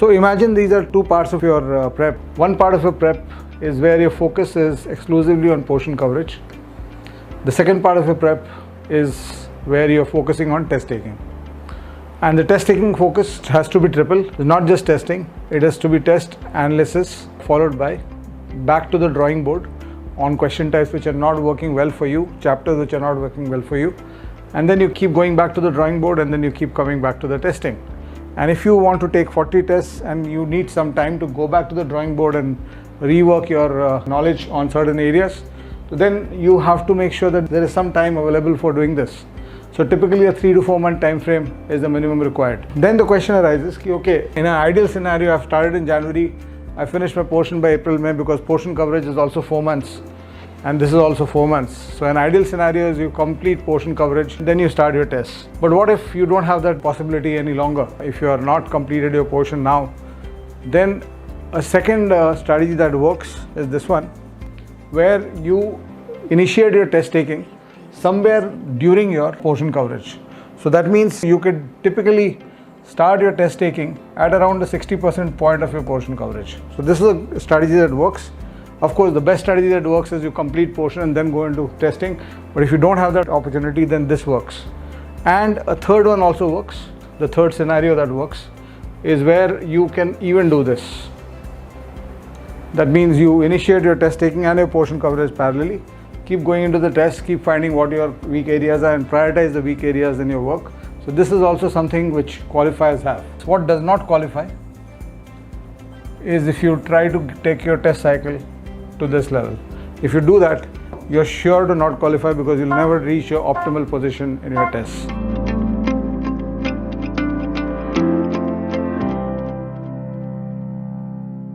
So imagine these are two parts of your prep. One part of your prep is where your focus is exclusively on portion coverage. The second part of your prep is where you're focusing on test taking. And the test taking focus has to be triple. It's not just testing, it has to be test, analysis, followed by back to the drawing board on question types which are not working well for you, chapters which are not working well for you. And then you keep going back to the drawing board, and then you keep coming back to the testing. And if you want to take 40 tests and you need some time to go back to the drawing board and rework your knowledge on certain areas, so then you have to make sure that there is some time available for doing this. So typically a 3 to 4 month time frame is the minimum required. Then the question arises, okay, in an ideal scenario, I've started in January, I finished my portion by April, May, because portion coverage is also 4 months. And this is also 4 months. So an ideal scenario is you complete portion coverage, then you start your tests. But what if you don't have that possibility any longer? If you are not completed your portion now, then a second strategy that works is this one, where you initiate your test taking somewhere during your portion coverage. So that means you could typically start your test taking at around the 60% point of your portion coverage. So this is a strategy that works. Of course, the best strategy that works is you complete portion and then go into testing. But if you don't have that opportunity, then this works. And a third one also works. The third scenario that works is where you can even do this. That means you initiate your test taking and your portion coverage parallelly. Keep going into the test, keep finding what your weak areas are and prioritize the weak areas in your work. So this is also something which qualifiers have. So what does not qualify is if you try to take your test cycle to this level. If you do that, you're sure to not qualify because you'll never reach your optimal position in your tests.